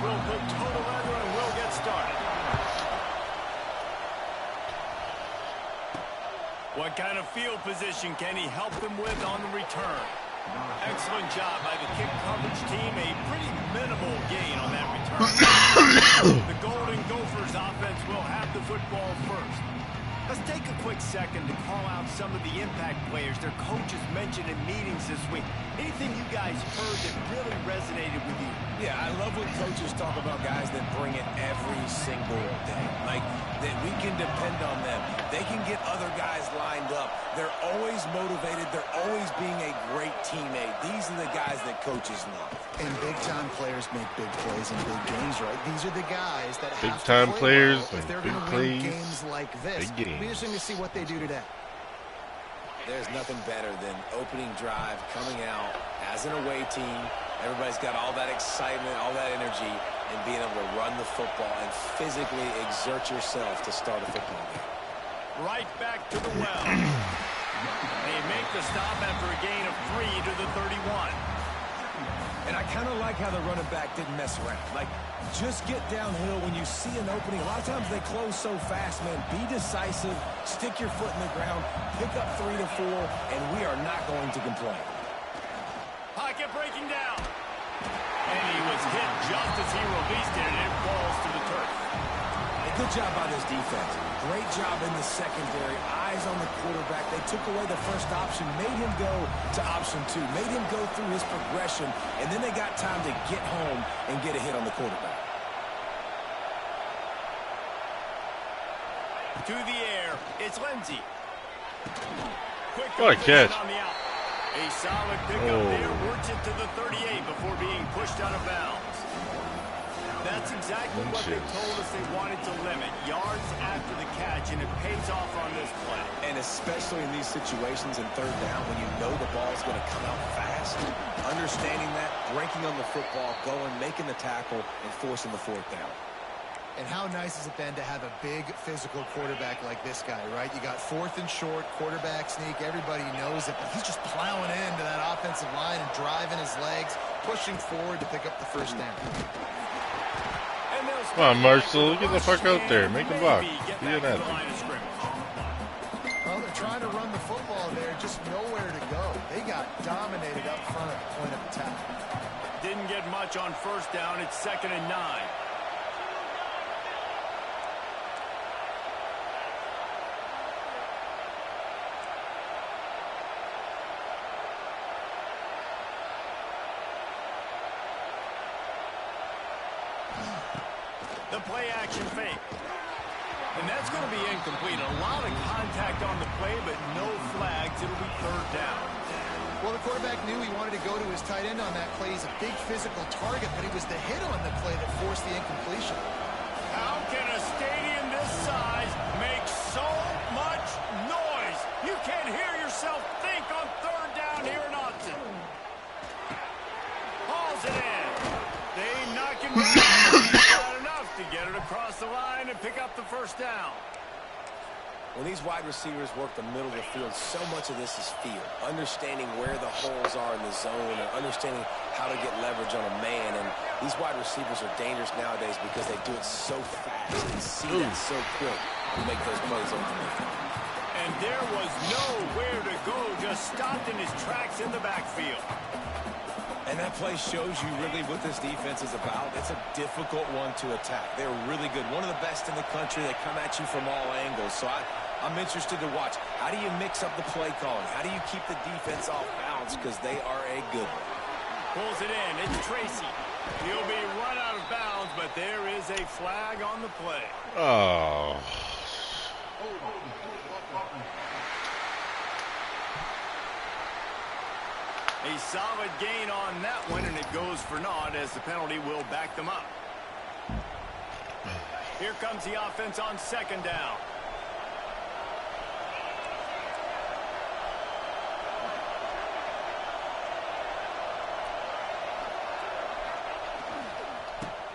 will put total leather and we'll get started. What kind of field position can he help them with on the return? Excellent job by the kick coverage team. A pretty minimal gain on that return. The Golden Gophers offense will have the football first. Let's take a quick second to call out some of the impact players their coaches mentioned in meetings this week. Anything you guys heard that really resonated with you? Yeah, I love when coaches talk about guys that bring it every single day. Like, that we can depend on them. They can get other guys lined up. They're always motivated. They're always being a great teammate. These are the guys that coaches love. And big-time players make big plays in big games, right? These are the guys that have big-time to play players well if they're big going to plays, win games like this. big games. It'll be interesting to see what they do today. There's nothing better than opening drive, coming out as an away team. Everybody's got all that excitement, all that energy, and being able to run the football and physically exert yourself to start a football game. Right back to the well. They make the stop after a gain of 3 to the 31. And I kind of like how the running back didn't mess around. Like, just get downhill when you see an opening. A lot of times they close so fast, man. Be decisive, stick your foot in the ground, pick up 3 to 4, and we are not going to complain. Pocket breaking down. And he was hit just as he released it, and it falls to the turf. Good job by this defense. Great job in the secondary. Eyes on the quarterback. They took away the first option, made him go to option 2, made him go through his progression, and then they got time to get home and get a hit on the quarterback. To the air, it's Lindsey. Quick What a catch. on the out. A solid pickup there, works it to the 38 before being pushed out of bounds. That's exactly what they told us they wanted to limit. Yards after the catch, and it pays off on this play. And especially in these situations in third down when you know the ball's going to come out fast, understanding that, breaking on the football, going, making the tackle, and forcing the fourth down. And how nice has it been to have a big physical quarterback like this guy, right? You got 4th and short, quarterback sneak. Everybody knows it, but he's just plowing into that offensive line and driving his legs, pushing forward to pick up the first down. Come on, Marshall, get the fuck out there. Make a block. Be an athlete. Well, they're trying to run the football there, just nowhere to go. They got dominated up front at the point of attack. Didn't get much on first down. It's 2nd and 9. The play action fake. And that's going to be incomplete. A lot of contact on the play, but no flags. It'll be 3rd down. Well, the quarterback knew he wanted to go to his tight end on that play. He's a big physical target, but it was the hit on the play that forced the incompletion. How can a stadium this size make so much noise? You can't hear yourself think on 3rd down here in Austin. Hauls it in. They knock him down. Not enough to get it across the line and pick up the first down. When these wide receivers work the middle of the field, so much of this is feel. Understanding where the holes are in the zone and understanding how to get leverage on a man. And these wide receivers are dangerous nowadays because they do it so fast and see that so quick to make those plays ultimately. And there was nowhere to go, just stopped in his tracks in the backfield. And that play shows you really what this defense is about. It's a difficult one to attack. They're really good. One of the best in the country. They come at you from all angles. So I'm interested to watch. How do you mix up the play calling? How do you keep the defense off balance? Because they are a good one. Pulls it in. It's Tracy. He'll be run out of bounds, but there is a flag on the play. Oh. A solid gain on that one, and it goes for naught as the penalty will back them up. Here comes the offense on 2nd down.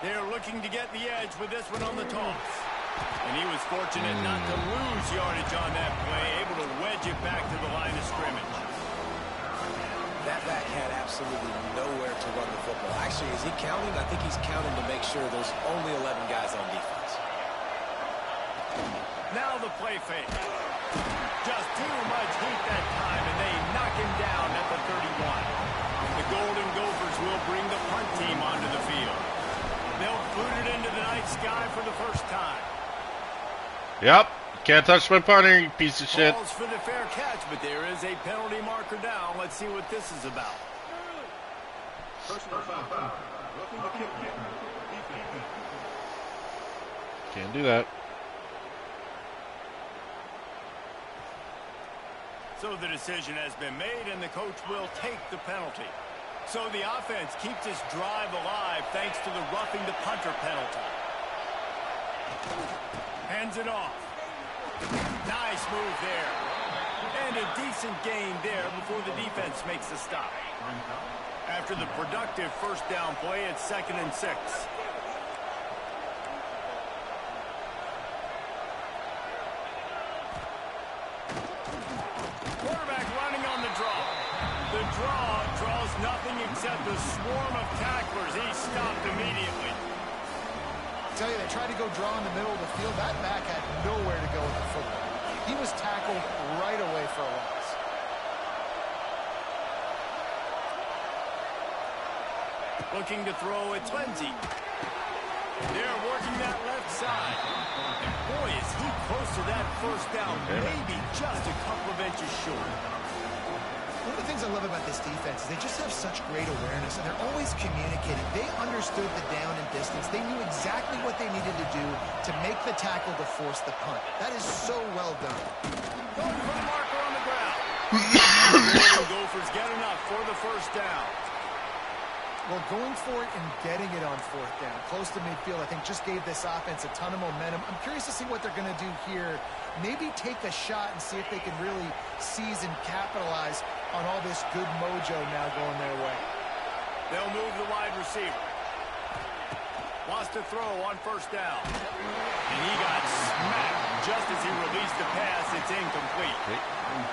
They're looking to get the edge with this one on the toss. And he was fortunate not to lose yardage on that play, able to wedge it back to the line of scrimmage. That back had absolutely absolutely nowhere to run the football. Actually, is he counting? I think he's counting to make sure there's only 11 guys on defense. Now the play fake. Just too much heat that time, and they knock him down at the 31. The Golden Gophers will bring the punt team onto the field. They'll boot it into the night sky for the first time. Yep. Can't touch my punter, you piece of shit. Balls for the fair catch, but there is a penalty marker down. Let's see what this is about. Can't do that. So the decision has been made, and the coach will take the penalty. So the offense keeps this drive alive thanks to the roughing the punter penalty. Hands it off. Nice move there. And a decent gain there before the defense makes the stop. After the productive first down play, it's 2nd and 6. Quarterback running on the draw. The draw draws nothing except a swarm of tacklers. He's stopped immediately. I tell you, they tried to go draw in the middle of the field. That back had nowhere to go with the football. He was tackled right away for a loss. Looking to throw, it's Lindsey. They're working that left side. And boy, is he close to that first down. Maybe just a couple of inches short. One of the things I love about this defense is they just have such great awareness, and they're always communicating. They understood the down and distance. They knew exactly what they needed to do to make the tackle to force the punt. That is so well done. Going for the marker on the ground. The Gophers get enough for the first down. Well, going for it and getting it on 4th down, close to midfield, I think just gave this offense a ton of momentum. I'm curious to see what they're going to do here. Maybe take a shot and see if they can really seize and capitalize on all this good mojo now going their way. They'll move the wide receiver. Wants to throw on first down. And he got smacked just as he released the pass. It's incomplete.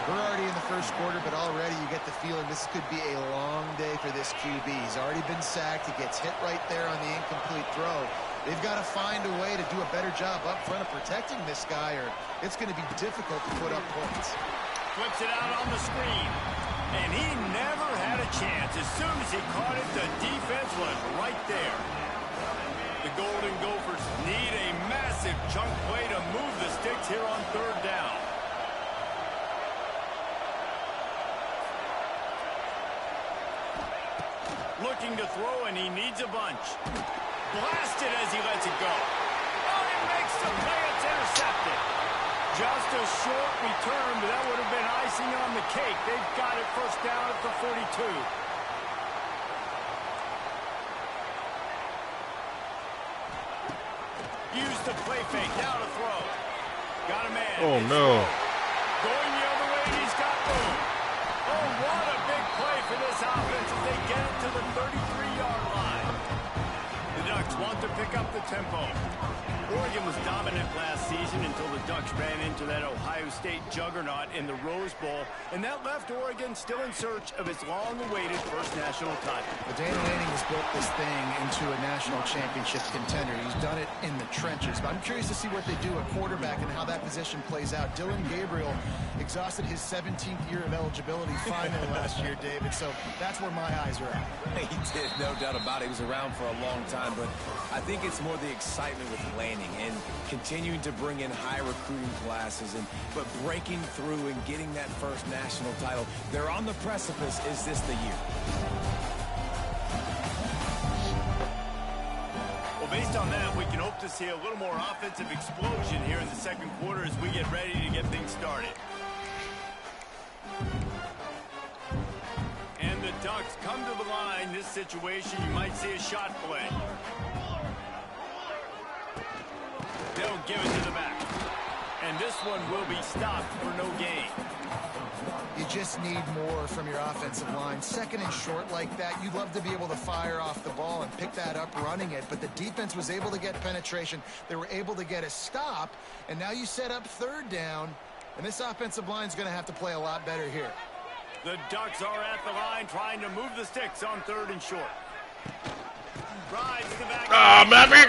We're already in the first quarter, but already you get the feeling this could be a long day for this QB. He's already been sacked. He gets hit right there on the incomplete throw. They've got to find a way to do a better job up front of protecting this guy, or it's going to be difficult to put up points. Flips it out on the screen. And he never had a chance. As soon as he caught it, the defense was right there. The Golden Gophers need a massive chunk play to move the sticks here on 3rd down. Looking to throw, and he needs a bunch. Blasted as he lets it go. Oh, he makes the play. It's intercepted. Just a short return, but that would have been icing on the cake. They've got it first down at the 42. Use the play fake. Now to throw. Got a man. Oh, no. Going the other way, and he's got room. Oh, what a big play for this offense as they get it to the 33-yard line. The Ducks want to pick up the tempo. Oregon was dominant last season until the Ducks ran into that Ohio State juggernaut in the Rose Bowl, and that left Oregon still in search of its long-awaited first national title. But Dan Lanning has built this thing into a national championship contender. He's done it in the trenches. But I'm curious to see what they do at quarterback and how that position plays out. Dylan Gabriel exhausted his 17th year of eligibility finally last year, David. So that's where my eyes are at. He did, no doubt about it. He was around for a long time, but I think it's more the excitement with Lanning and continuing to bring in high recruiting classes, but breaking through and getting that first national title. They're on the precipice. Is this the year? Well, based on that, we can hope to see a little more offensive explosion here in the second quarter as we get ready to get things started. And the Ducks come to the line. This situation, you might see a shot play. They'll give it to the back. And this one will be stopped for no gain. You just need more from your offensive line. 2nd and short like that, you'd love to be able to fire off the ball and pick that up running it. But the defense was able to get penetration. They were able to get a stop. And now you set up 3rd down. And this offensive line is going to have to play a lot better here. The Ducks are at the line trying to move the sticks on 3rd and short. Rides the back. Maverick!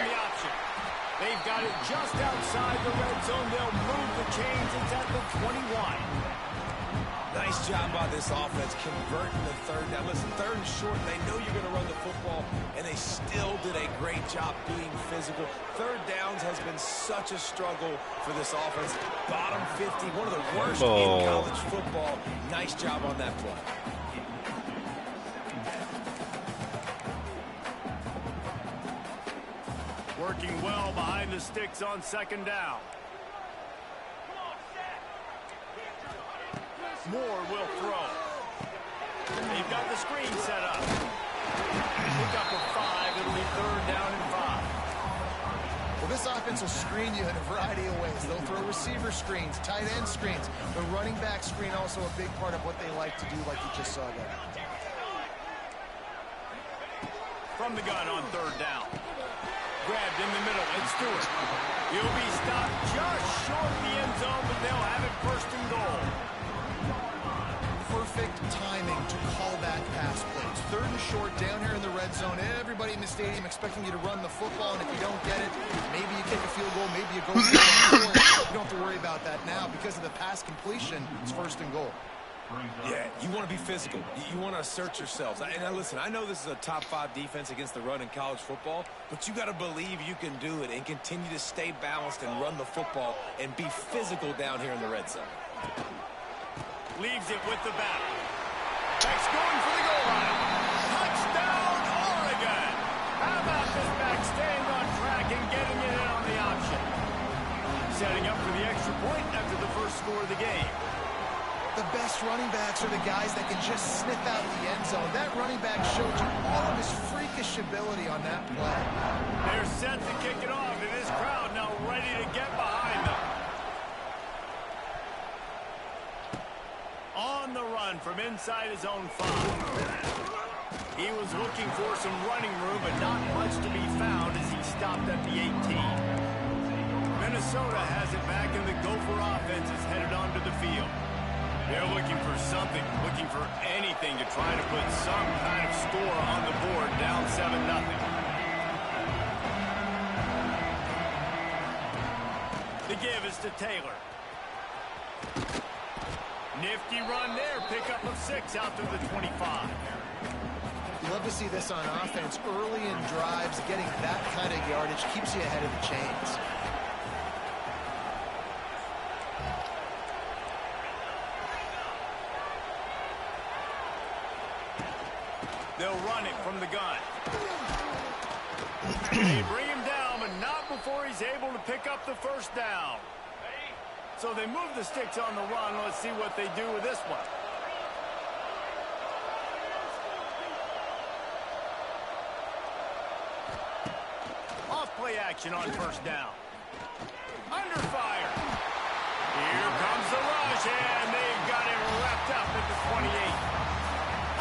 They've got it just outside the red zone. They'll move the chains. It's at the 21. Nice job by this offense converting the 3rd down. Listen, 3rd and short, they know you're going to run the football, and they still did a great job being physical. 3rd downs has been such a struggle for this offense. Bottom 50, one of the worst in college football. Nice job on that play. Working well behind the sticks on 2nd down. Moore will throw. They've got the screen set up. Pick up a 5. It'll be 3rd down and 5. Well, this offense will screen you in a variety of ways. They'll throw receiver screens, tight end screens. The running back screen also a big part of what they like to do, like you just saw there. From the gun on 3rd down. Grabbed in the middle. It's Stewart. He'll be stopped just short of the end zone, but they'll have it 1st and goal. Perfect timing to call that pass play. It's 3rd and short down here in the red zone. Everybody in the stadium expecting you to run the football, and if you don't get it, maybe you kick a field goal, maybe you go for it. You don't have to worry about that now. Because of the pass completion, it's 1st and goal. Yeah, you want to be physical. You want to assert yourselves. And now listen, I know this is a top 5 defense against the run in college football, but you got to believe you can do it and continue to stay balanced and run the football and be physical down here in the red zone. Leaves it with the back. Back's going for the goal line. Touchdown, Oregon. How about this back staying on track and getting it in on the option? Setting up for the extra point after the first score of the game. The best running backs are the guys that can just sniff out the end zone. That running back showed you all of his freakish ability on that play. They're set to kick it off, and this crowd now ready to get behind them. On the run from inside his own 5. He was looking for some running room, but not much to be found as he stopped at the 18. Minnesota has it back, and the Gopher offense is headed onto the field. They're looking for something, looking for anything to try to put some kind of score on the board, down 7-0. The give is to Taylor. Nifty run there, pickup of 6 out to the 25. You love to see this on offense. Early in drives, getting that kind of yardage keeps you ahead of the chains. They'll run it from the gun. They bring him down, but not before he's able to pick up the 1st down. So they move the sticks on the run. Let's see what they do with this one. Off play action on 1st down. Under fire. Here comes the rush, and they've got it wrapped up at the 28.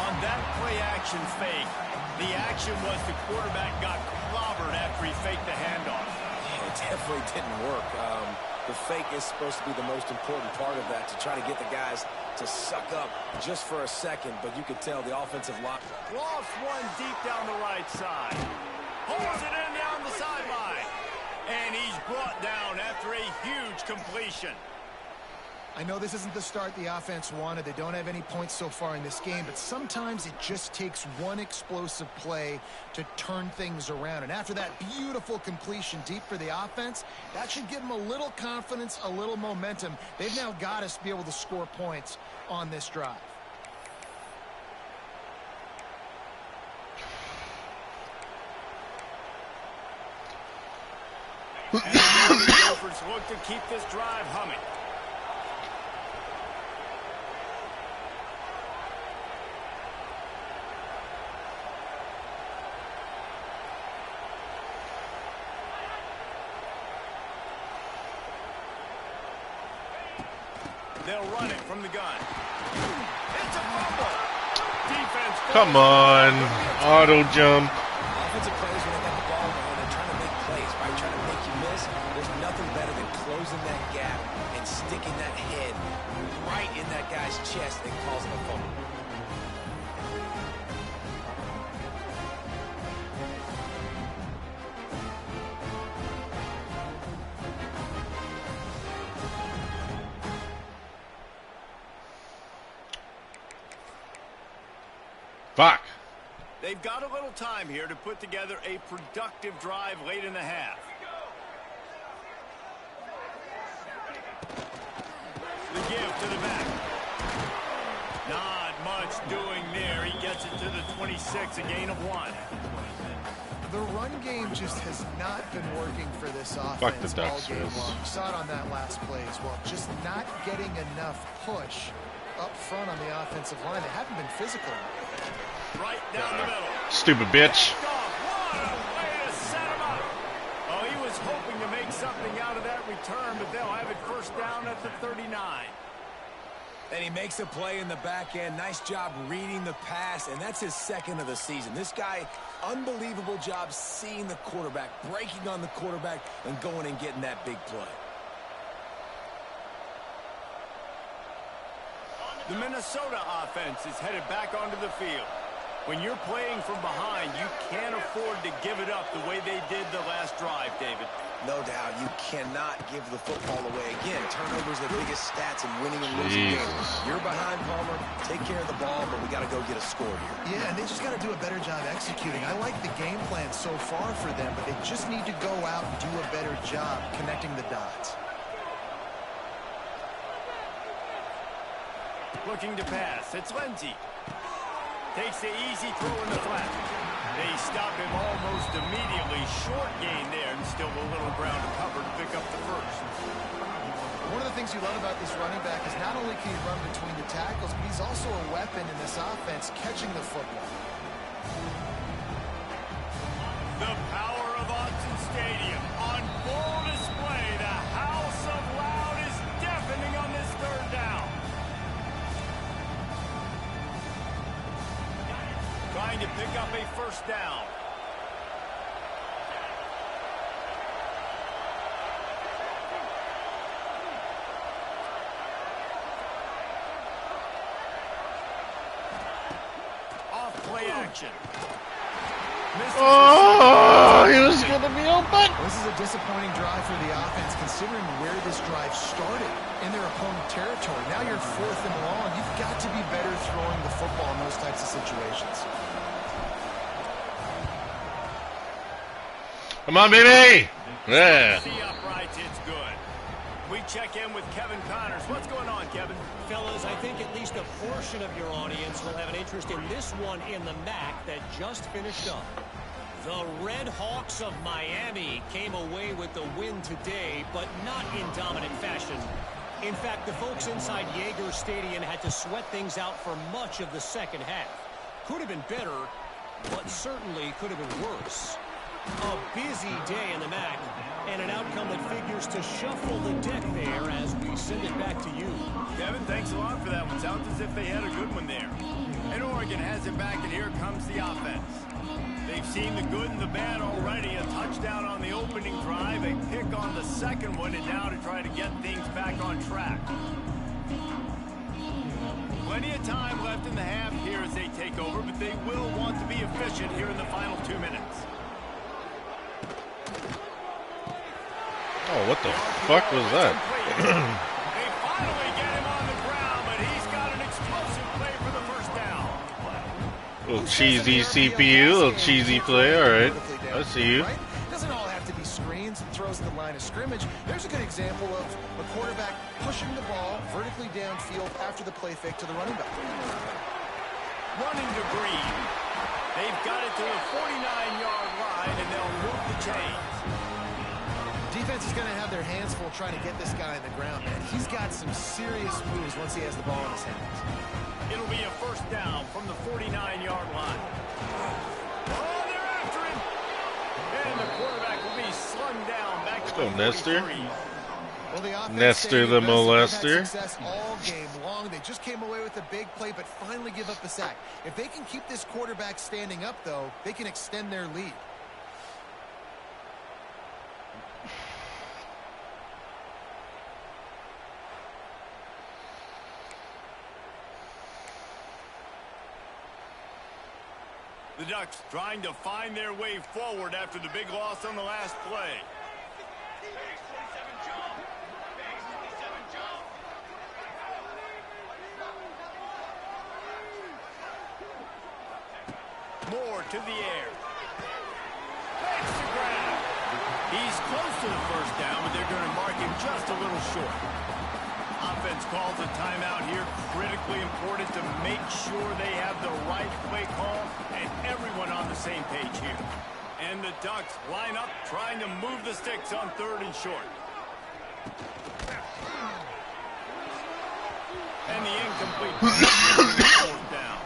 On that play action fake, the action was the quarterback got clobbered after he faked the handoff. Yeah, it definitely didn't work. The fake is supposed to be the most important part of that, to try to get the guys to suck up just for a second, but you could tell the offensive line. Lost one deep down the right side. Holds it in down the sideline. And he's brought down after a huge completion. I know this isn't the start the offense wanted. They don't have any points so far in this game, but sometimes it just takes one explosive play to turn things around. And after that beautiful completion deep for the offense, that should give them a little confidence, a little momentum. They've now got us to be able to score points on this drive. And the Gophers look to keep this drive humming. They'll run it from the gun. It's a fumble. Defense. Come on. Auto jump. Offensive players, when they got the ball and they're trying to make plays, right? Trying to make you miss. There's nothing better than closing that gap and sticking that head right in that guy's chest and causing a fumble. Fuck. They've got a little time here to put together a productive drive late in the half. The give to the back. Not much doing there. He gets it to the 26, a gain of 1. The run game just has not been working for this offense Fuck the Ducks, all game Riz. long. You saw it on that last play as well. Just not getting enough push up front on the offensive line. They haven't been physical. Right down the middle. Stupid bitch. What a way to set him up. Oh, he was hoping to make something out of that return, but they'll have it first down at the 39. And he makes a play in the back end. Nice job reading the pass, and that's his second of the season. This guy, unbelievable job seeing the quarterback, breaking on the quarterback, and going and getting that big play. The Minnesota offense is headed back onto the field. When you're playing from behind, you can't afford to give it up the way they did the last drive, David. No doubt, you cannot give the football away. Again, turnovers are the biggest stats in winning and losing games. You're behind, Palmer. Take care of the ball, but we got to go get a score here. Yeah, and they just got to do a better job executing. I like the game plan so far for them, but they just need to go out and do a better job connecting the dots. Looking to pass. It's Lindsey. Takes the easy throw in the flat. They stop him almost immediately. Short gain there, and still a little ground to cover to pick up the first. One of the things you love about this running back is not only can he run between the tackles, but he's also a weapon in this offense catching the football. The power of Autzen Stadium on full display. The house of loud is deafening on this third down. Trying to pick up a first down. Off play action. Oh, he was going to be open. This is a disappointing drive for the offense considering where this drive started in their opponent territory. Now you're 4th and long. You've got to be better throwing the football in those types of situations. Come on, baby. Yeah. See uprights, it's good. We check in with Kevin Connors. What's going on, Kevin? Fellas, I think at least a portion of your audience will have an interest in this one in the MAC that just finished up. The Red Hawks of Miami came away with the win today, but not in dominant fashion. In fact, the folks inside Yager Stadium had to sweat things out for much of the second half. Could have been better, but certainly could have been worse. A busy day in the MAC, and an outcome that figures to shuffle the deck there as we send it back to you. Kevin, thanks a lot for that one. Sounds as if they had a good one there. And Oregon has it back, and here comes the offense. They've seen the good and the bad already. A touchdown on the opening drive, a pick on the second one, and now to try to get things back on track. Plenty of time left in the half here as they take over, but they will want to be efficient here in the final 2 minutes. Oh, what the fuck was that? They finally get him on the ground, but he's got an explosive play for the first down. Little cheesy CPU, little cheesy play. All right, I see you. Right? Doesn't all have to be screens and throws in the line of scrimmage. There's a good example of a quarterback pushing the ball vertically downfield after the play fake to the running back. Running to Green. They've got it to the 49-yard line, and they'll move the chains. Defense is going to have their hands full trying to get this guy on the ground, man. He's got some serious moves once he has the ball in his hands. It'll be a first down from the 49-yard line. Oh, they're after him. And the quarterback will be slung down back to go, the Nestor. 43. Well, the offense Nestor the molester. had success all game long. They just came away with a big play, but finally give up the sack. If they can keep this quarterback standing up, though, they can extend their lead. The Ducks trying to find their way forward after the big loss on the last play. Moore to the air. Makes the grab. He's close to the first down, but they're going to mark him just a little short. Offense calls a timeout here. Critically important to make sure they have the right play call and everyone on the same page here. And the Ducks line up trying to move the sticks on 3rd and short. And the incomplete pass is down.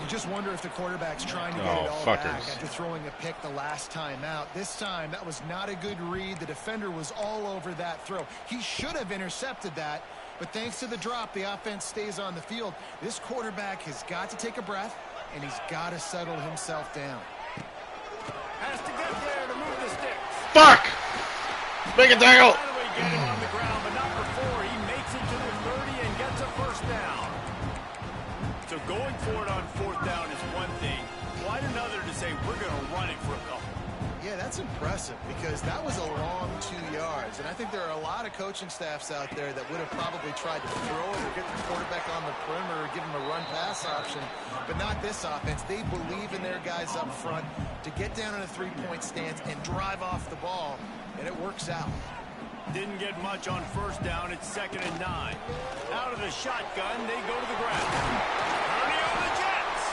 You just wonder if the quarterback's trying to get it all back after throwing a pick the last time out. This time, that was not a good read. The defender was all over that throw. He should have intercepted that, but thanks to the drop, the offense stays on the field. This quarterback has got to take a breath, and he's got to settle himself down. Has to get there to move the sticks. Fuck! Make a tackle! Finally get him on the ground, but not before he makes it to the 30 and gets a first down. So going for it on 4th down is one thing. Quite another to say we're going to run it for a couple. Yeah, that's impressive because that was a long 2 yards. And I think there are a lot of coaching staffs out there that would have probably tried to throw it or get the quarterback on the perimeter or give him a run-pass option. But not this offense. They believe in their guys up front to get down in a 3-point stance and drive off the ball. And it works out. Didn't get much on 1st down. It's 2nd and 9. Out of the shotgun, they go to the ground. Hurry on the Jets.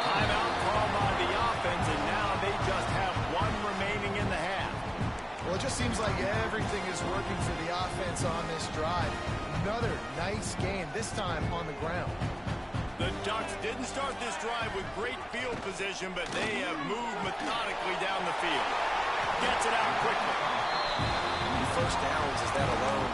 Timeout called by the offense, and now they just have one remaining in the half. Well, it just seems like everything is working for the offense on this drive. Another nice game, this time on the ground. The Ducks didn't start this drive with great field position, but they have moved methodically down the field. Gets it out quickly. First downs is that alone,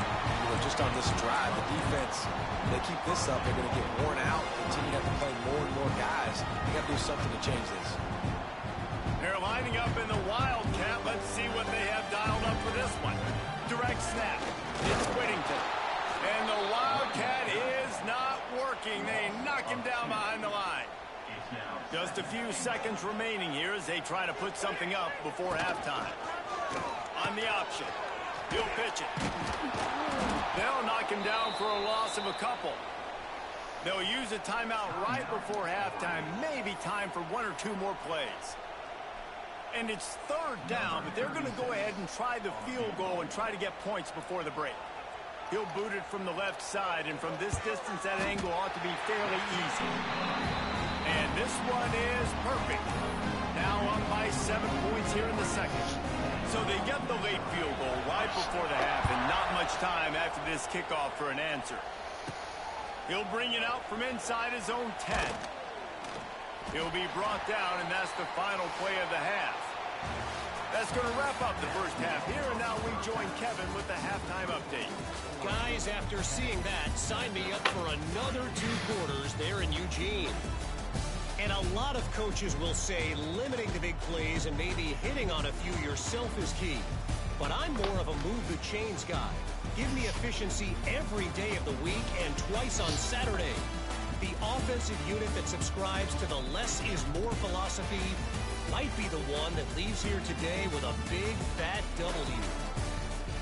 just on this drive. The defense, they keep this up, they're going to get worn out, continue to have to play more and more guys. They got to do something to change this. They're lining up in the Wildcat. Let's see what they have dialed up for this one. Direct snap. It's Whittington. And the Wildcat is not working. They knock him down behind the line. Just a few seconds remaining here as they try to put something up before halftime. On the option. He'll pitch it. They'll knock him down for a loss of a couple. They'll use a timeout right before halftime. Maybe time for 1 or 2 more plays. And it's 3rd down, but they're going to go ahead and try the field goal and try to get points before the break. He'll boot it from the left side, and from this distance, that angle ought to be fairly easy. And this one is perfect. Now up by 7 points here in the second. So they get the late field goal right before the half, and not much time after this kickoff for an answer. He'll bring it out from inside his own 10. He'll be brought down, and that's the final play of the half. That's going to wrap up the first half here, and now we join Kevin with the halftime update. Guys, after seeing that, sign me up for another 2 quarters there in Eugene. And a lot of coaches will say limiting the big plays and maybe hitting on a few yourself is key. But I'm more of a move the chains guy. Give me efficiency every day of the week and twice on Saturday. The offensive unit that subscribes to the less is more philosophy might be the one that leaves here today with a big fat W.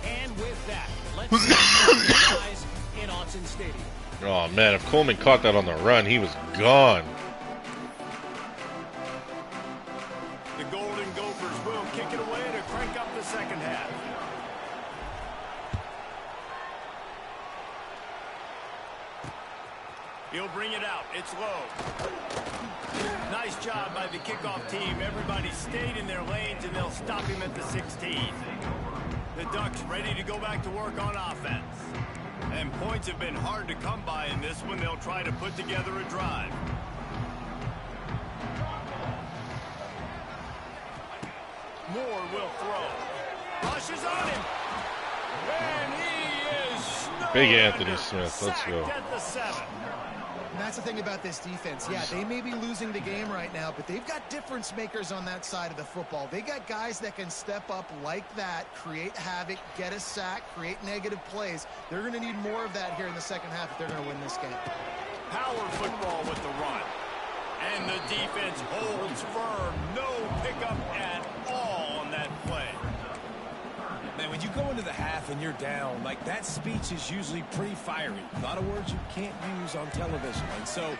And with that, let's see the guys in Autzen Stadium. Oh man, if Coleman caught that on the run, he was gone. The Golden Gophers will kick it away to crank up the second half. He'll bring it out. It's low. Nice job by the kickoff team. Everybody stayed in their lanes, and they'll stop him at the 16. The Ducks ready to go back to work on offense. And points have been hard to come by in this one. They'll try to put together a drive. Moore will throw. Rushes on him. And he is Big Anthony Smith. Let's go. at the 7. And that's the thing about this defense. Yeah, they may be losing the game right now, but they've got difference makers on that side of the football. They got guys that can step up like that, create havoc, get a sack, create negative plays. They're going to need more of that here in the second half if they're going to win this game. Power football with the run. And the defense holds firm. No pickup at all on that play. Man, when you go into the half and you're down, like that speech is usually pretty fiery. A lot of words you can't use on television. And so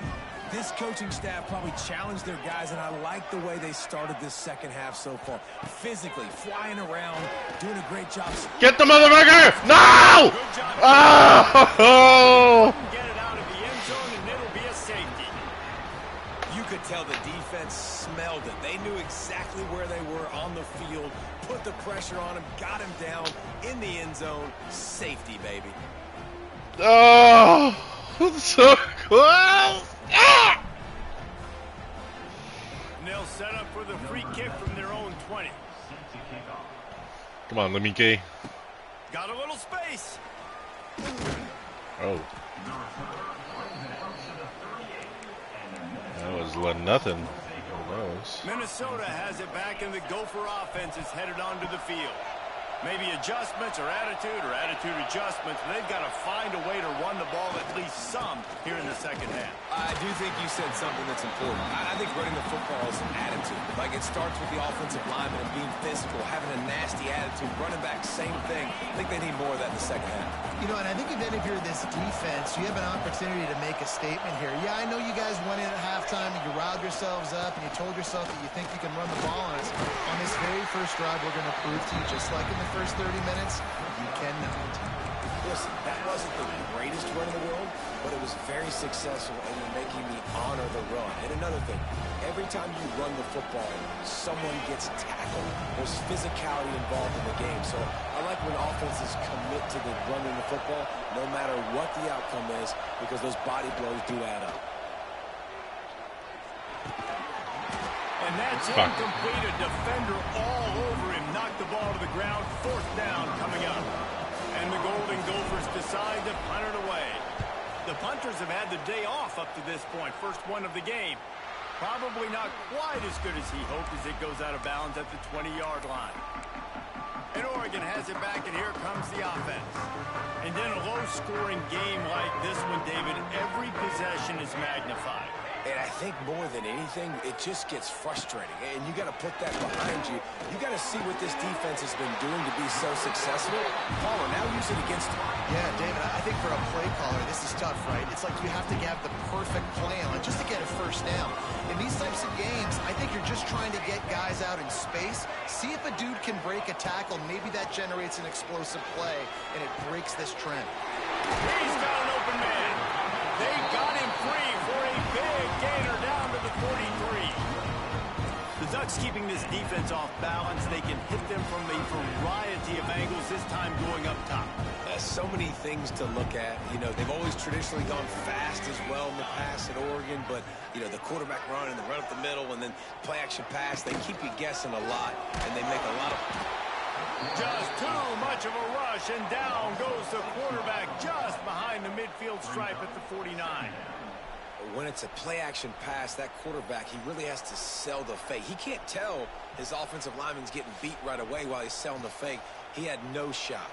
This coaching staff probably challenged their guys, and I like the way they started this second half so far. Physically, flying around, doing a great job. Get the motherfucker! No! Oh! Get it out of the end zone, and it'll be a safety. You could tell the defense smelled it. They knew exactly where they were on the field, put the pressure on him, got him down in the end zone. Safety, baby. Oh! So close! Ah! And they'll set up for the free kick from their own 20. Come on, Lemike. Got a little space. Oh. That was nothing. Minnesota has it back, and the Gopher offense is headed onto the field. Maybe adjustments or attitude adjustments, but they've got to find a way to run the ball at least some here in the second half. I do think you said something that's important. I think running the football is an attitude. Like, it starts with the offensive lineman and being physical, having a nasty attitude. Running back, same thing. I think they need more of that in the second half. You know, and I think if you're this defense, you have an opportunity to make a statement here. Yeah, I know you guys went in at halftime and you riled yourselves up and you told yourself that you think you can run the ball on us. On this very first drive, we're going to prove to you, just like in the first 30 minutes, you cannot. Listen, that wasn't the greatest run in the world, but it was very successful, and you're making me honor the run. And another thing, every time you run the football, someone gets tackled. There's physicality involved in the game. So I like when offenses commit to the running the football, no matter what the outcome is, because those body blows do add up. And that's incomplete. A defender all over him. Knocked the ball to the ground. Fourth down coming up. And the Golden Gophers decide to punt it away. The punters have had the day off up to this point. First one of the game. Probably not quite as good as he hoped as it goes out of bounds at the 20-yard line. And Oregon has it back, and here comes the offense. And then a low-scoring game like this one, David, every possession is magnified. And I think more than anything, it just gets frustrating. And you got to put that behind you. You got to see what this defense has been doing to be so successful. Caller, now use it against them. Yeah, David, I think for a play caller, this is tough, right? It's like you have to have the perfect plan just to get a first down. In these types of games, I think you're just trying to get guys out in space, see if a dude can break a tackle. Maybe that generates an explosive play, and it breaks this trend. He's got an open man. They got him free for a big gainer down to the 43. The Ducks keeping this defense off balance. They can hit them from a variety of angles, this time going up top. So many things to look at. You know, they've always traditionally gone fast as well in the past at Oregon, but, you know, the quarterback run and the run up the middle and then play action pass, they keep you guessing a lot, and they make a lot of... Just too much of a rush, and down goes the quarterback just behind the midfield stripe at the 49. When it's a play-action pass, that quarterback, he really has to sell the fake. He can't tell his offensive lineman's getting beat right away while he's selling the fake. He had no shot.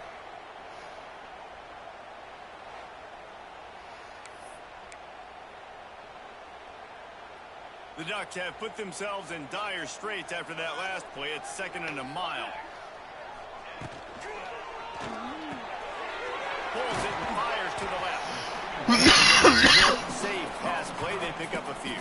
The Ducks have put themselves in dire straits after that last play. It's 2nd and a mile. Pulls it and fires to the left. Safe pass play. They pick up a few.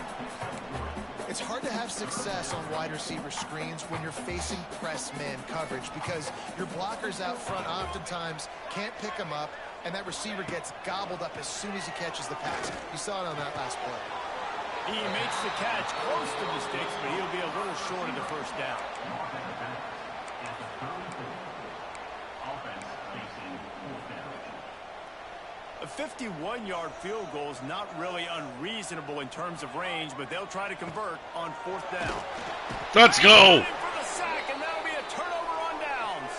It's hard to have success on wide receiver screens when you're facing press man coverage because your blockers out front oftentimes can't pick them up, and that receiver gets gobbled up as soon as he catches the pass. You saw it on that last play. He makes the catch close to the sticks, but he'll be a little short of the first down. A 51-yard field goal is not really unreasonable in terms of range, but they'll try to convert on 4th down. Let's go! For the sack, and that'll be a turnover on downs.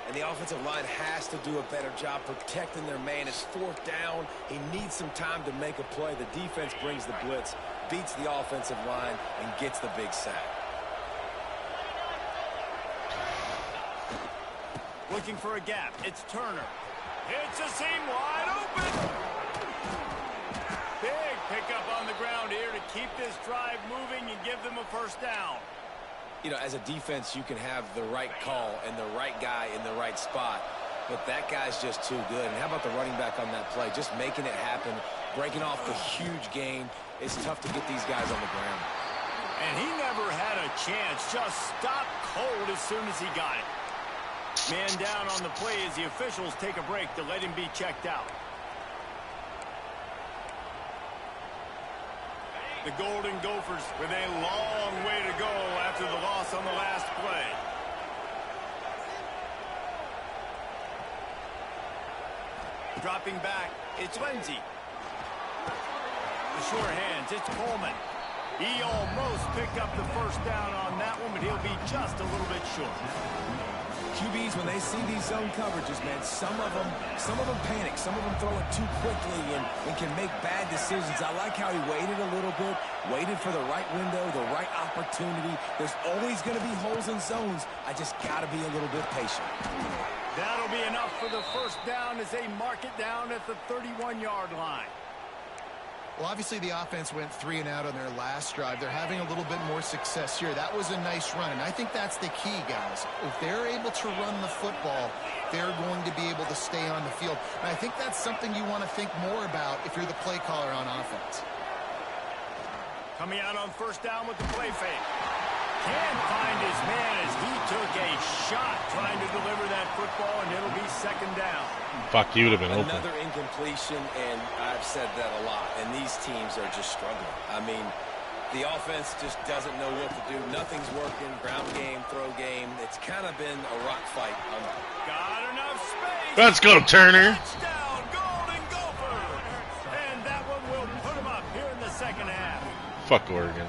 And the offensive line has to do a better job protecting their man. It's 4th down. He needs some time to make a play. The defense brings the blitz, beats the offensive line, and gets the big sack. Looking for a gap. It's Turner. It's a seam wide open. Big pickup on the ground here to keep this drive moving and give them a first down. You know, as a defense, you can have the right call and the right guy in the right spot, but that guy's just too good. And how about the running back on that play? Just making it happen, breaking off the huge gain, it's tough to get these guys on the ground. And he never had a chance. Just stopped cold as soon as he got it. Man down on the play as the officials take a break to let him be checked out. The Golden Gophers with a long way to go after the loss on the last play. Dropping back, it's Lindsey. The sure hands, it's Coleman. He almost picked up the first down on that one, but he'll be just a little bit short. QBs, when they see these zone coverages, man, some of them panic. Some of them throw it too quickly and can make bad decisions. I like how he waited a little bit, waited for the right window, the right opportunity. There's always going to be holes in zones. I just got to be a little bit patient. That'll be enough for the first down as they mark it down at the 31-yard line. Well, obviously the offense went 3 and out on their last drive. They're having a little bit more success here. That was a nice run, and I think that's the key, guys. If they're able to run the football, they're going to be able to stay on the field. And I think that's something you want to think more about if you're the play caller on offense. Coming out on first down with the play fake. Can't find his man as he took a shot trying to deliver that football, and it'll be second down. Fuck, you would have been open. Another incompletion, and I've said that a lot, and these teams are just struggling. I mean, the offense just doesn't know what to do. Nothing's working. Ground game, throw game. It's kind of been a rock fight. Got enough space. Let's go, Turner. Touchdown, Golden Gophers. And that one will put him up here in the second half. Fuck Oregon.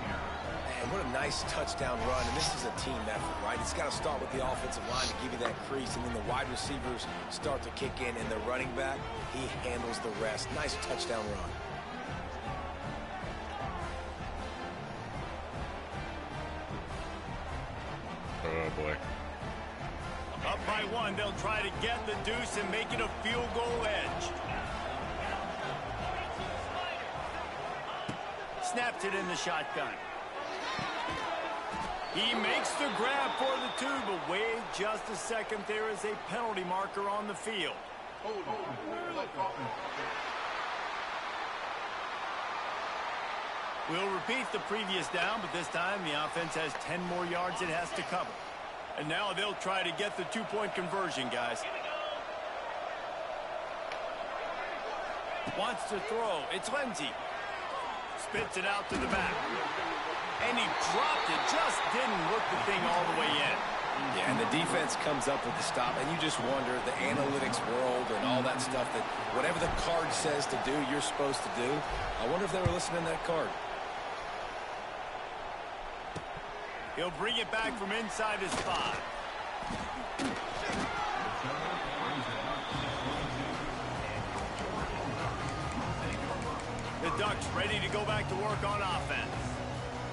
What a nice touchdown run, and this is a team effort, right? It's got to start with the offensive line to give you that crease, and then the wide receivers start to kick in, and the running back, he handles the rest. Nice touchdown run. Oh, boy. Up by 1, they'll try to get the deuce and make it a field goal edge. Snaps it in the shotgun. He makes the grab for the 2, but wait just a second. There is a penalty marker on the field. We'll repeat the previous down, but this time the offense has 10 more yards it has to cover. And now they'll try to get the 2-point conversion, guys. Wants to throw. It's Lindsey. Spits it out to the back. And he dropped it. Just didn't work the thing all the way in. Yeah, and the defense comes up with the stop, and you just wonder, the analytics world and all that stuff, that whatever the card says to do, you're supposed to do. I wonder if they were listening to that card. He'll bring it back from inside his 5. The Ducks ready to go back to work on offense.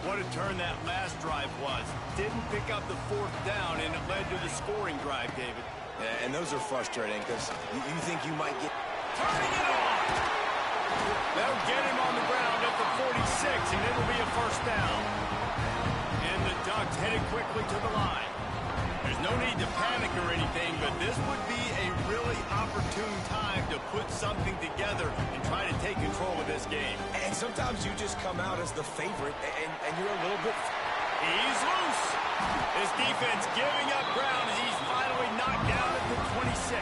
What a turn that last drive was. Didn't pick up the 4th down, and it led to the scoring drive, David. Yeah, and those are frustrating because you think you might get... Turning it on! They'll get him on the ground at the 46, and it'll be a first down. And the Ducks headed quickly to the line. There's no need to panic or anything, but this would be a really opportune time to put something together and try to take control of this game. And sometimes you just come out as the favorite, and you're a little bit... He's loose. His defense giving up ground as he's finally knocked down at the 26.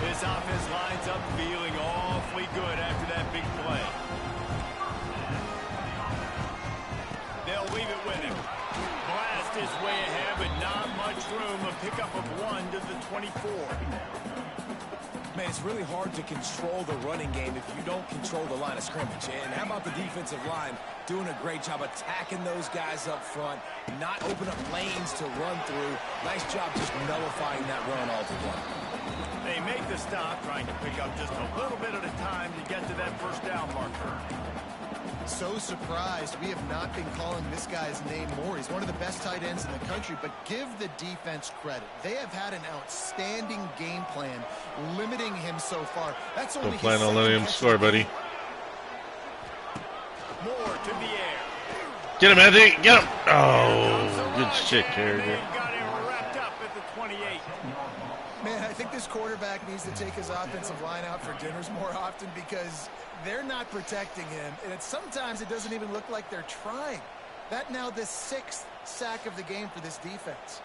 His offense lines up feeling awfully good after that big play. They'll leave it with him. Blast his way ahead, but not much room. A pickup of 1 to the 24. Man, it's really hard to control the running game if you don't control the line of scrimmage. And how about the defensive line doing a great job attacking those guys up front, not open up lanes to run through. Nice job just nullifying that run altogether. They make the stop, trying to pick up just a little bit at a time to get to that first down marker. So surprised we have not been calling this guy's name more. He's one of the best tight ends in the country, but give the defense credit. They have had an outstanding game plan limiting him so far. That's only Don't plan on letting him score, buddy. More to the air. Get him, Anthony. Get him. Oh, good shit, Carriger. Got him wrapped up at the 28. Man, I think this quarterback needs to take his offensive line out for dinners more often because They're not protecting him, and sometimes it doesn't even look like they're trying. That now the 6th sack of the game for this defense.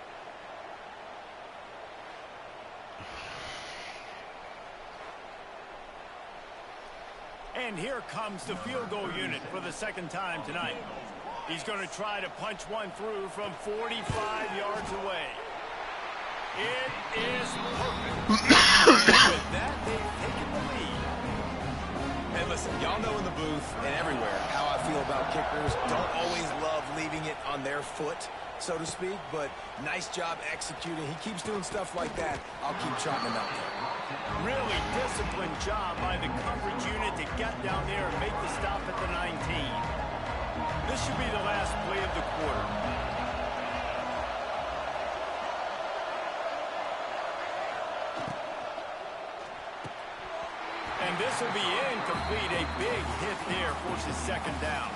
And here comes the field goal unit for the second time tonight. He's going to try to punch one through from 45 yards away. It is perfect. And with that, they've taken the lead. And listen, y'all know in the booth and everywhere how I feel about kickers. Don't always love leaving it on their foot, so to speak, but nice job executing. He keeps doing stuff like that. I'll keep trotting him out there. Really disciplined job by the coverage unit to get down there and make the stop at the 19. This should be the last play of the quarter. And this will be incomplete. A big hit there forces second down.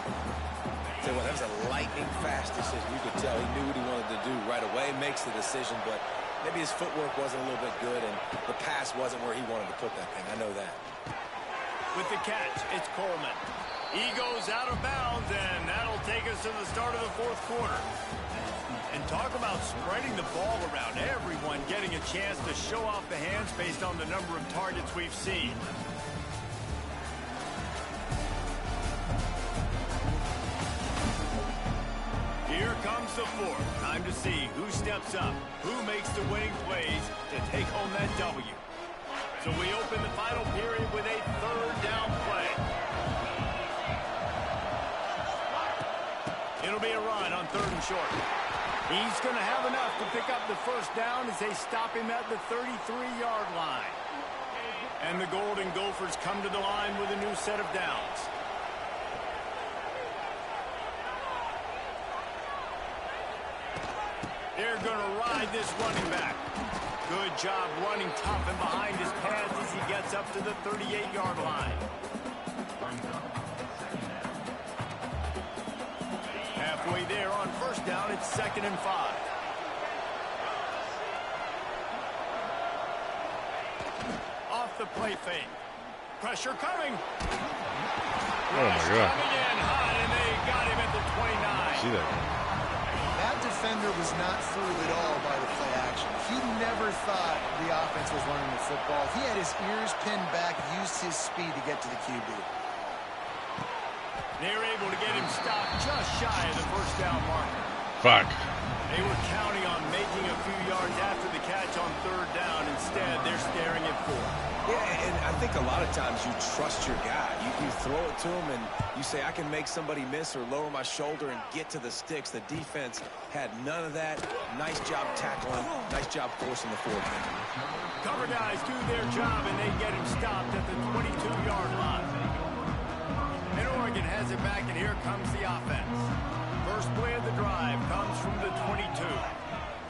Tell you what, that was a lightning-fast decision. You could tell he knew what he wanted to do right away, makes the decision, but maybe his footwork wasn't a little bit good, and the pass wasn't where he wanted to put that thing. I know that. With the catch, it's Coleman. He goes out of bounds, and that'll take us to the start of the fourth quarter. And talk about spreading the ball around. Everyone getting a chance to show off the hands based on the number of targets we've seen. Here comes the fourth. Time to see who steps up, who makes the winning plays to take home that W. So we open the final period with a third down play. It'll be a run on 3rd and short. He's going to have enough to pick up the first down as they stop him at the 33-yard line. And the Golden Gophers come to the line with a new set of downs. They're going to ride this running back. Good job running tough and behind his pads as he gets up to the 38-yard line. Halfway there on first down, it's 2nd and 5. Off the play fake. Pressure coming. Oh my God. Coming in hot, and they got him at the 29. See that? That defender was not fooled at all by the play action. He never thought the offense was running the football. He had his ears pinned back, used his speed to get to the QB. They're able to get him stopped just shy of the first down marker. Fuck. They were counting on making a few yards after the catch on 3rd down. Instead, they're staring at 4. Yeah, and I think a lot of times you trust your guy. You throw it to him, and you say, I can make somebody miss or lower my shoulder and get to the sticks. The defense had none of that. Nice job tackling. Nice job forcing the forward. Cover guys do their job, and they get him stopped at the 22-yard line. And Oregon has it back, and here comes the offense. First play of the drive comes from the 22.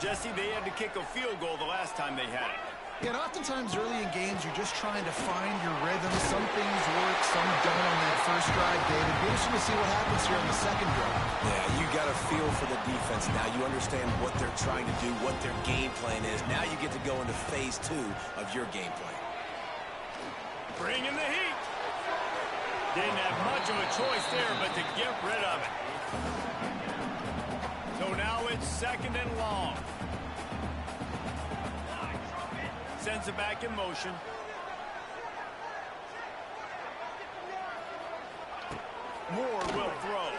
Jesse, they had to kick a field goal the last time they had it. Yeah, and oftentimes early in games, you're just trying to find your rhythm. Some things work, some don't on that first drive, David. Be interesting to see what happens here on the second drive. Yeah, you got a feel for the defense now. You understand what they're trying to do, what their game plan is. Now you get to go into phase 2 of your game plan. Bring in the heat. Didn't have much of a choice there, but to get rid of it. So now it's 2nd and long. Sends it back in motion. Moore will throw.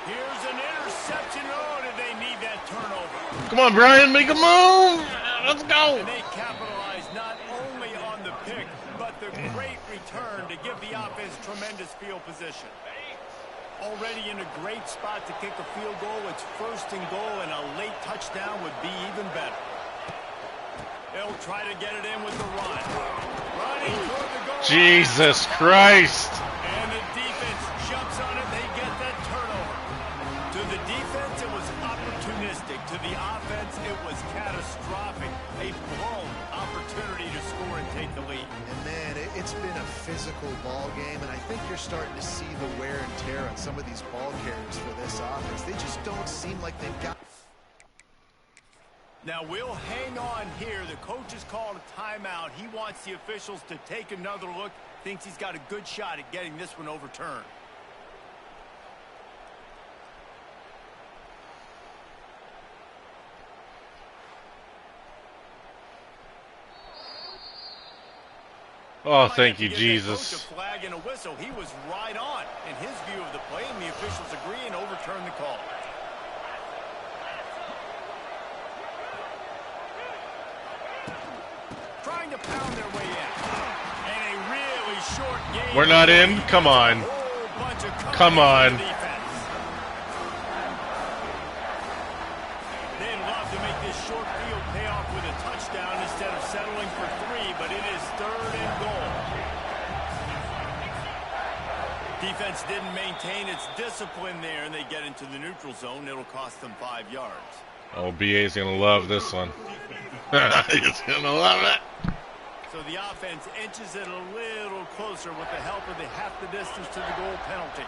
Here's an interception. Oh, did they need that turnover? Come on, Brian, make a move. Let's go. And they capitalized not only on the pick, but the great return to give the offense tremendous field position. Already in a great spot to kick a field goal. It's 1st and goal, and a late touchdown would be even better. They'll try to get it in with the run. Running toward the goal. Jesus Christ. And the defense jumps on it. They get that turnover. To the defense, it was opportunistic. To the offense, it was catastrophic. A blown opportunity to score and take the lead. And man, it's been a physical ball game, and I think you're starting to see the wear and tear on some of these ball carriers for this offense. They just don't seem like they've got... Now we'll hang on here. The coach has called a timeout. He wants the officials to take another look. Thinks he's got a good shot at getting this one overturned. Oh, thank you, Jesus. A flag and a whistle. He was right on in his view of the play, and the officials agree and overturn the call. Trying to pound their way in. And a really short game. We're not in? Come on. Come on. They'd love to make this short field pay off with a touchdown instead of settling for 3, but it is 3rd and goal. Defense didn't maintain its discipline there, and they get into the neutral zone. It'll cost them 5 yards. Oh, BA's going to love this one. He's going to love it. So the offense inches it a little closer with the help of the half the distance to the goal penalty.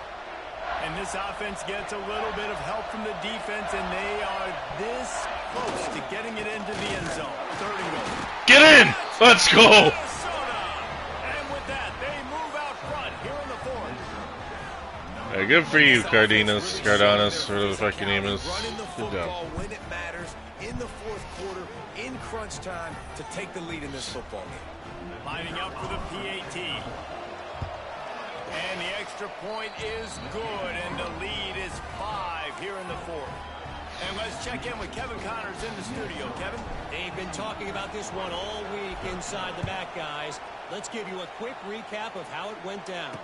And this offense gets a little bit of help from the defense, and they are this close to getting it into the end zone. 3rd and goal. Get in! Let's go! Minnesota! And with that, they move out front here in the 4th. Hey, good for you, Cardenas, whatever the fuck your name is. Running the Good football job. when it matters in the 4th quarter, in crunch time, to take the lead in this football game. Lining up for the PAT. And the extra point is good, and the lead is 5 here in the 4th. And let's check in with Kevin Connors in the studio. Kevin? They've been talking about this one all week inside the back, guys. Let's give you a quick recap of how it went down.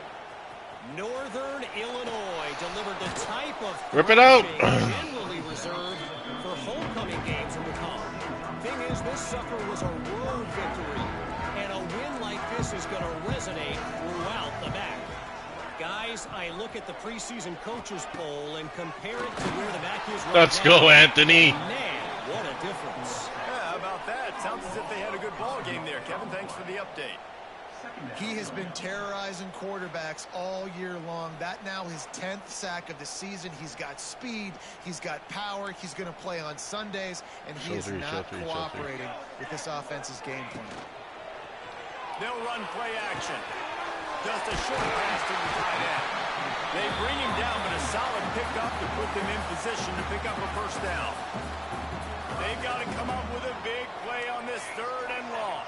Northern Illinois delivered the type of Rip it out. generally reserved for homecoming games in the con. Thing is, this sucker was a road victory, and a win like this is going to resonate throughout the MAC. Guys, I look at the preseason coaches poll and compare it to where the MAC is right Let's now. go, Anthony. Man, what a difference. Yeah, how about that? Sounds as if they had a good ball game there. Kevin, thanks for the update. He has been terrorizing quarterbacks all year long. That now his 10th sack of the season. He's got speed. He's got power. He's going to play on Sundays, and he is not cooperating with this offense's game plan. They'll run play action. Just a short pass to the tight end. They bring him down, but a solid pickup to put them in position to pick up a 1st down. They've got to come up with a big play on this 3rd and long.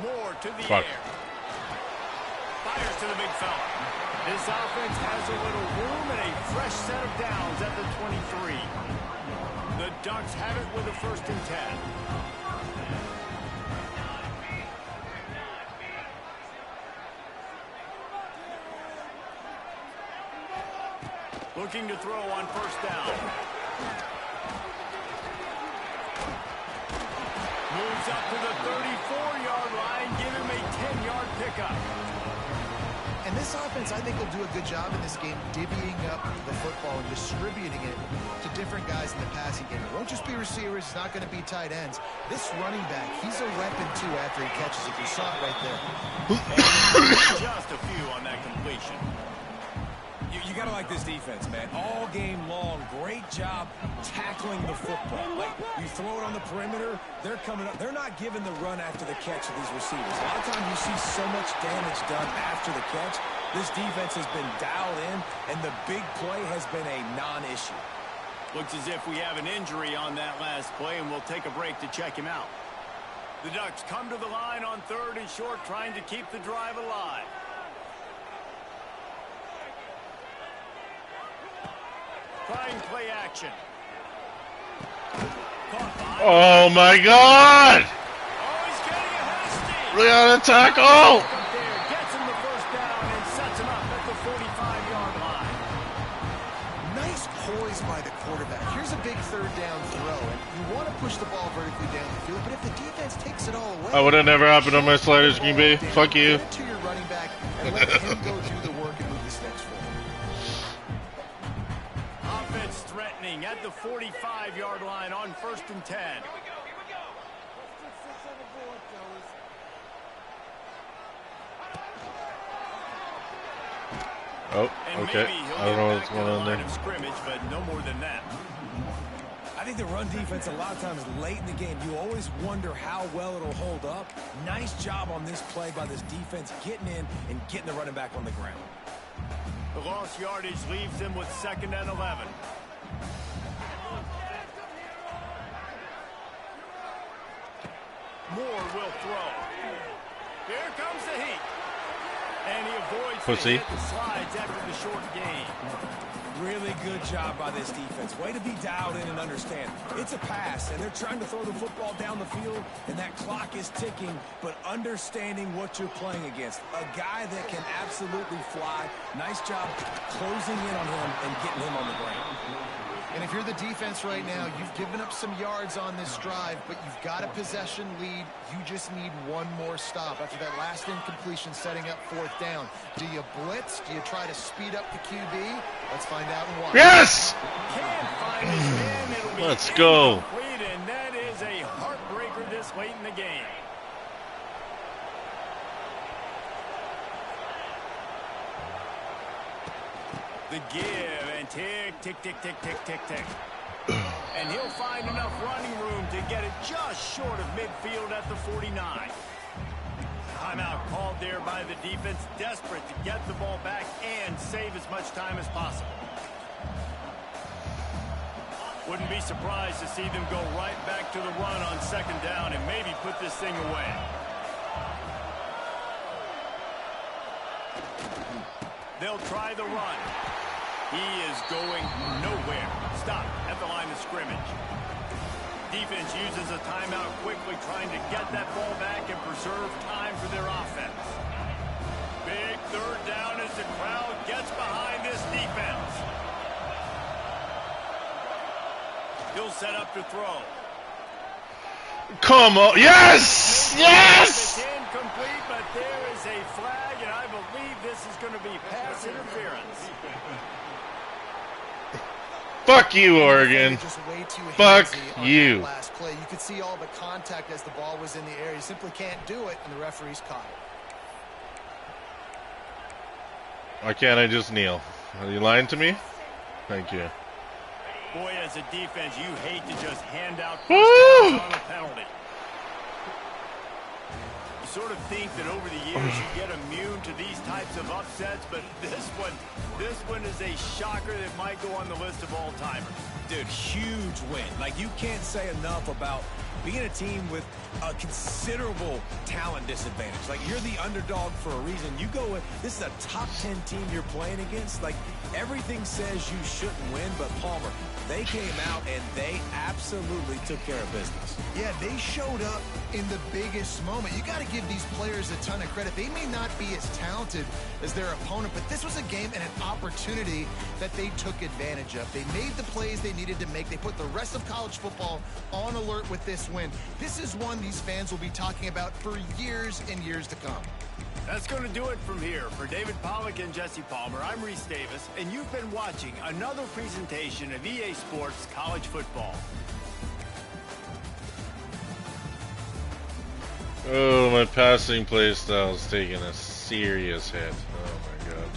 Moore to the air. Fires to the big fella. This offense has a little room and a fresh set of downs at the 23. The Ducks have it with a 1st and 10. Looking to throw on 1st down. Moves up to the 34-yard line, give him a 10-yard pickup. And this offense, I think, will do a good job in this game divvying up the football and distributing it to different guys in the passing game. It won't just be receivers. It's not going to be tight ends. This running back, he's a weapon, too, after he catches it. You saw it right there. Just a few on that completion. You got to like this defense, man. All game long, great job tackling the football. Like, you throw it on the perimeter, they're coming up. They're not giving the run after the catch of these receivers. A lot of times you see so much damage done after the catch. This defense has been dialed in, and the big play has been a non-issue. Looks as if we have an injury on that last play, and we'll take a break to check him out. The Ducks come to the line on 3rd and short, trying to keep the drive alive. Trying play action. Oh, my God. Oh, he's getting a hasty. Look at the tackle. Gets him the 1st down and sets him up at the 45-yard line. Nice poise by the quarterback. Here's a big 3rd down throw. And you want to push the ball vertically down the field, but if the defense takes it all away... That would have never happened on my sliders, Green Bay. Fuck you. Get it to your running back and let him go do the work and move the sticks forward. Offense threatening at the 45-yard line on 1st and 10. Oh, okay. I don't know what's going on there. Scrimmage, but no more than that. I think the run defense, a lot of times late in the game, you always wonder how well it'll hold up. Nice job on this play by this defense, getting in and getting the running back on the ground. The lost yardage leaves them with 2nd and 11. Moore will throw. Here comes the heat. And he avoids Pussy. the slides after the short gain. Really good job by this defense. Way to be dialed in and understand. It's a pass, and they're trying to throw the football down the field, and that clock is ticking, but understanding what you're playing against. A guy that can absolutely fly. Nice job closing in on him and getting him on the ground. And if you're the defense right now, you've given up some yards on this drive, but you've got a possession lead. You just need one more stop after that last incompletion setting up 4th down. Do you blitz? Do you try to speed up the QB? Let's find out in one. Yes! Can't find his man. It'll be Let's go. incomplete, and that is a heartbreaker this late in the game. The give and tick, tick, tick, tick, tick, tick, tick. And he'll find enough running room to get it just short of midfield at the 49. Timeout called there by the defense, desperate to get the ball back and save as much time as possible. Wouldn't be surprised to see them go right back to the run on 2nd down and maybe put this thing away. They'll try the run. He is going nowhere. Stop at the line of scrimmage. Defense uses a timeout quickly, trying to get that ball back and preserve time for their offense. Big 3rd down as the crowd gets behind this defense. He'll set up to throw. Come on. Yes! Yes! It's incomplete, but there is a flag, and I believe this is going to be pass interference. Fuck you, Oregon. Just way too Fuck handsy on you. that last play. You could see all the contact as the ball was in the air. You simply can't do it, and the referee's caught it. Why can't I just kneel? Are you lying to me? Thank you. Boy, as a defense, you hate to just hand out Woo! first downs on a penalty. You sort of think that over the years you get immune to these types of upsets, but this one is a shocker that might go on the list of all-timers. Dude, huge win. Like, you can't say enough about being a team with a considerable talent disadvantage. Like, you're the underdog for a reason. You go with, this is a top 10 team you're playing against. Like, everything says you shouldn't win, but Palmer, they came out and they absolutely took care of business. Yeah, they showed up in the biggest moment. You got to give these players a ton of credit. They may not be as talented as their opponent, but this was a game and an opportunity that they took advantage of. They made the plays they needed to make. They put the rest of college football on alert with this win. This is one these fans will be talking about for years and years to come. That's going to do it from here. For David Pollack and Jesse Palmer, I'm Reese Davis, and you've been watching another presentation of EA Sports College Football. Oh, my passing play style is taking a serious hit. Oh my god.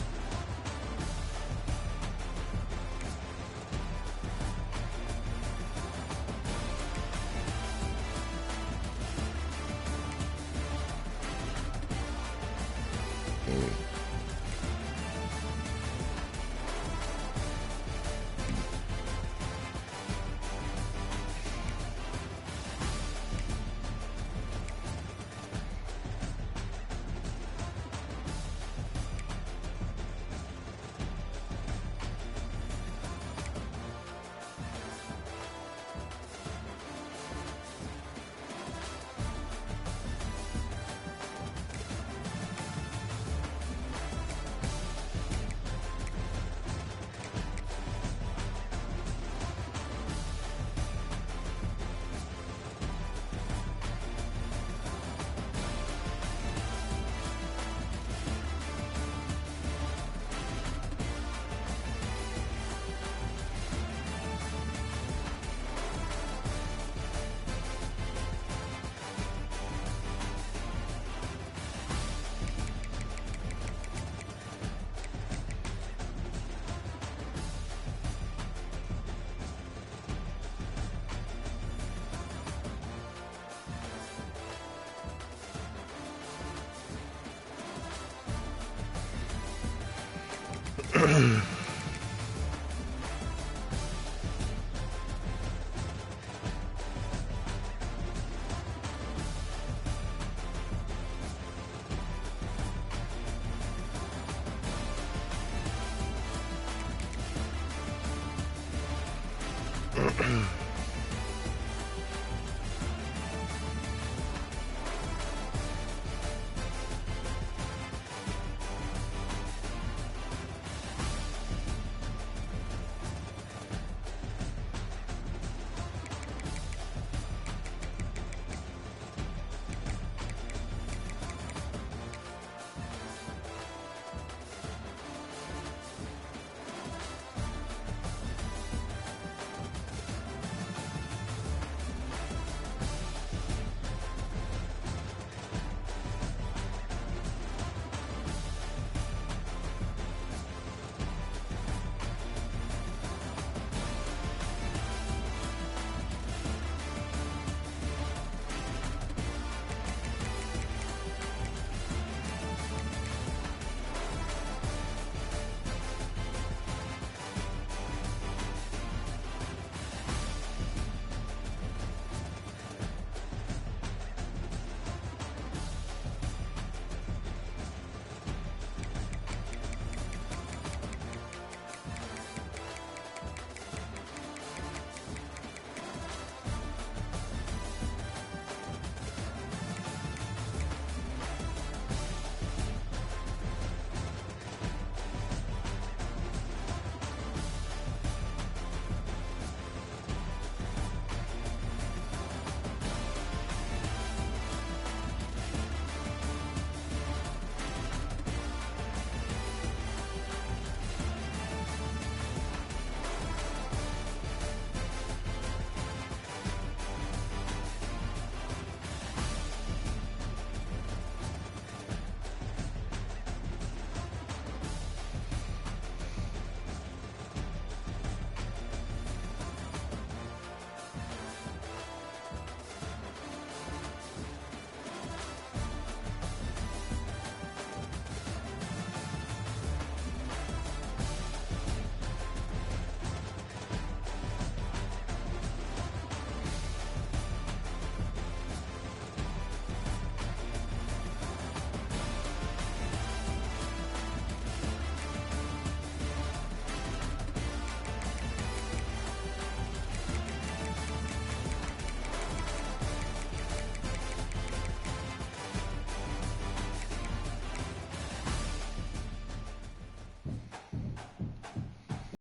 Mm-hmm.